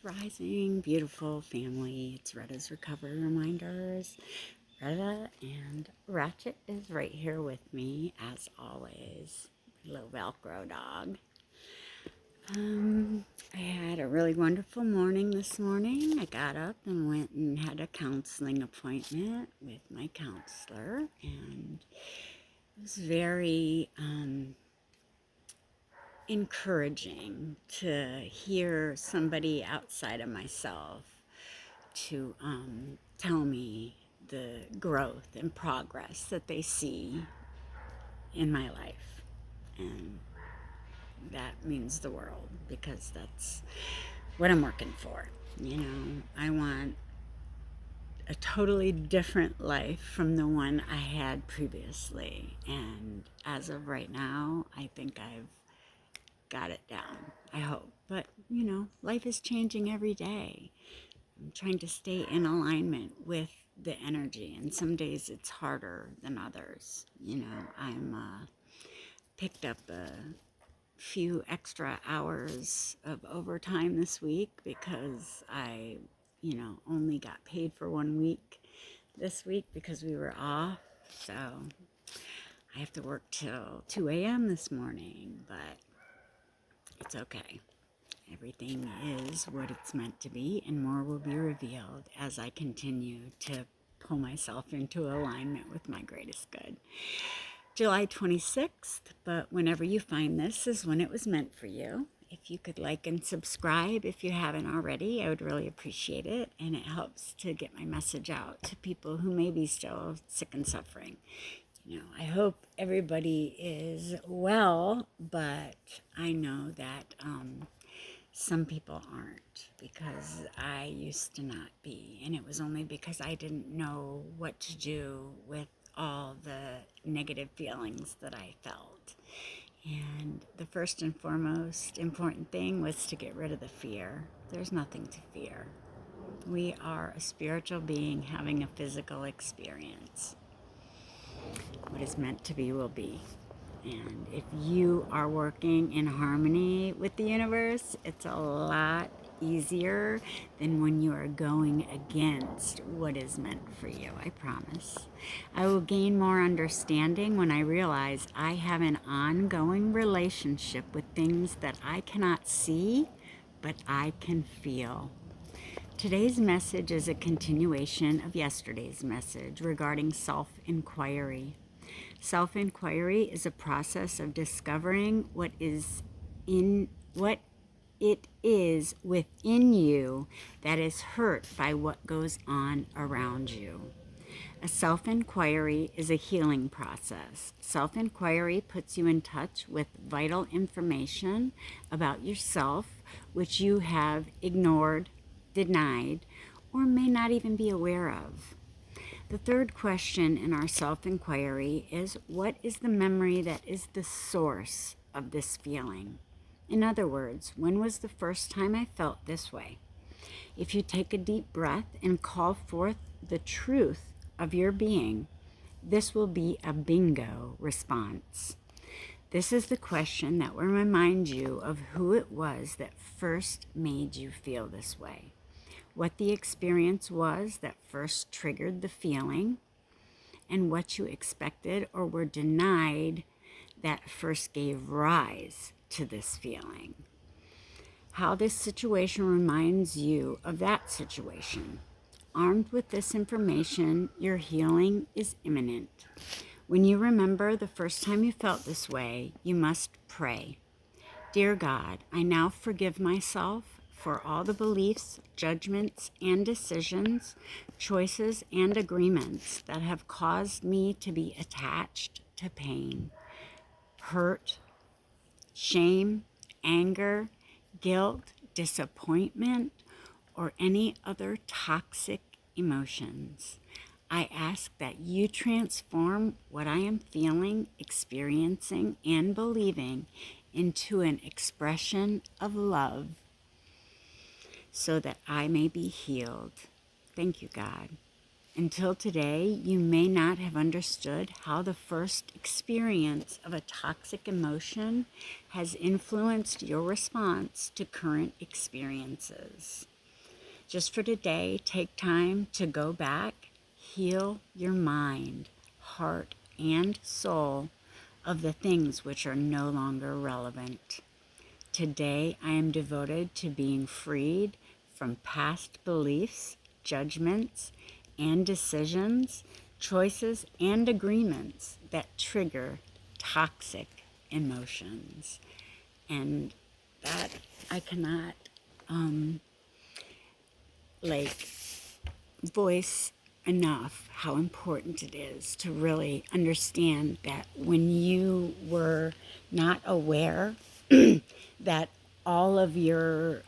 Rising, beautiful family. It's Retta's Recovery Reminders. Retta and Ratchet is right here with me, as always. Little Velcro dog. I had a really wonderful morning this morning. I got up and went and had a counseling appointment with my counselor, and it was very encouraging to hear somebody outside of myself to tell me the growth and progress that they see in my life. And that means the world, because that's what I'm working for. I want a totally different life from the one I had previously. And as of right now, I think I've got it down. I hope. But, life is changing every day. I'm trying to stay in alignment with the energy, and some days it's harder than others. I'm picked up a few extra hours of overtime this week because I, only got paid for 1 week this week because we were off. So I have to work till 2 a.m. this morning, but it's okay. Everything is what it's meant to be, and more will be revealed as I continue to pull myself into alignment with my greatest good. July 26th, but whenever you find this is when it was meant for you. If you could like and subscribe if you haven't already, I would really appreciate it, and it helps to get my message out to people who may be still sick and suffering. I hope everybody is well, but I know that some people aren't, because I used to not be, and it was only because I didn't know what to do with all the negative feelings that I felt. And the first and foremost important thing was to get rid of the fear. There's nothing to fear. We are a spiritual being having a physical experience. What is meant to be will be. And if you are working in harmony with the universe, it's a lot easier than when you are going against what is meant for you, I promise. I will gain more understanding when I realize I have an ongoing relationship with things that I cannot see, but I can feel. Today's message is a continuation of yesterday's message regarding self-inquiry. Self-inquiry is a process of discovering what it is within you that is hurt by what goes on around you. A self-inquiry is a healing process. Self-inquiry puts you in touch with vital information about yourself, which you have ignored, denied, or may not even be aware of. The third question in our self-inquiry is, what is the memory that is the source of this feeling? In other words, when was the first time I felt this way? If you take a deep breath and call forth the truth of your being, this will be a bingo response. This is the question that will remind you of who it was that first made you feel this way, what the experience was that first triggered the feeling, and what you expected or were denied that first gave rise to this feeling. How this situation reminds you of that situation. Armed with this information, your healing is imminent. When you remember the first time you felt this way, you must pray. Dear God, I now forgive myself for all the beliefs, judgments, and decisions, choices, and agreements that have caused me to be attached to pain, hurt, shame, anger, guilt, disappointment, or any other toxic emotions. I ask that you transform what I am feeling, experiencing, and believing into an expression of love, so that I may be healed. Thank you, God. Until today, you may not have understood how the first experience of a toxic emotion has influenced your response to current experiences. Just for today, take time to go back, heal your mind, heart, and soul of the things which are no longer relevant. Today, I am devoted to being freed from past beliefs, judgments, and decisions, choices, and agreements that trigger toxic emotions. And that I cannot like voice enough how important it is to really understand that when you were not aware that all of your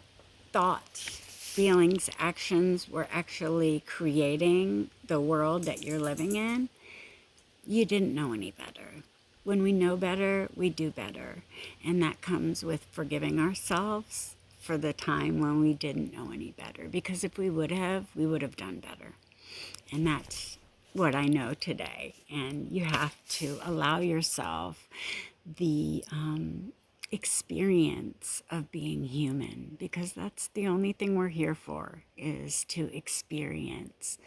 thoughts, feelings, actions were actually creating the world that you're living in, you didn't know any better. When we know better, we do better. And that comes with forgiving ourselves for the time when we didn't know any better. Because if we would have done better. And that's what I know today. And you have to allow yourself the experience of being human, because that's the only thing we're here for, is to experience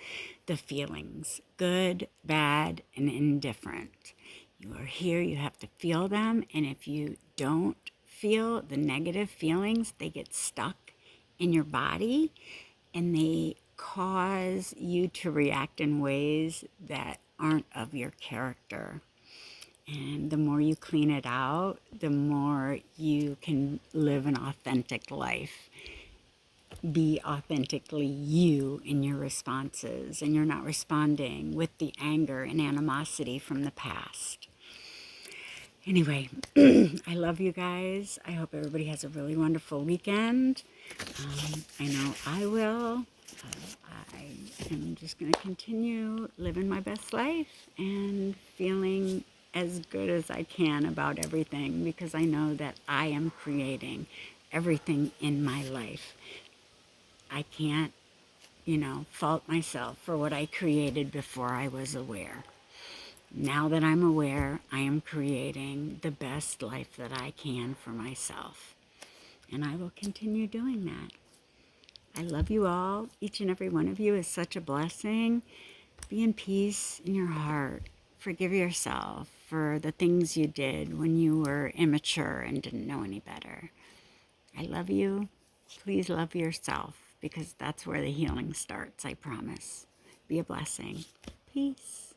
the feelings, good, bad, and indifferent. You are here, you have to feel them, and if you don't feel the negative feelings, they get stuck in your body and they cause you to react in ways that aren't of your character. And the more you clean it out, the more you can live an authentic life. Be authentically you in your responses, and you're not responding with the anger and animosity from the past. Anyway, I love you guys. I hope everybody has a really wonderful weekend. I know I will. I am just going to continue living my best life and feeling as good as I can about everything, because I know that I am creating everything in my life. I can't, fault myself for what I created before I was aware. Now that I'm aware, I am creating the best life that I can for myself. And I will continue doing that. I love you all. Each and every one of you is such a blessing. Be in peace in your heart. Forgive yourself for the things you did when you were immature and didn't know any better. I love you. Please love yourself, because that's where the healing starts, I promise. Be a blessing. Peace.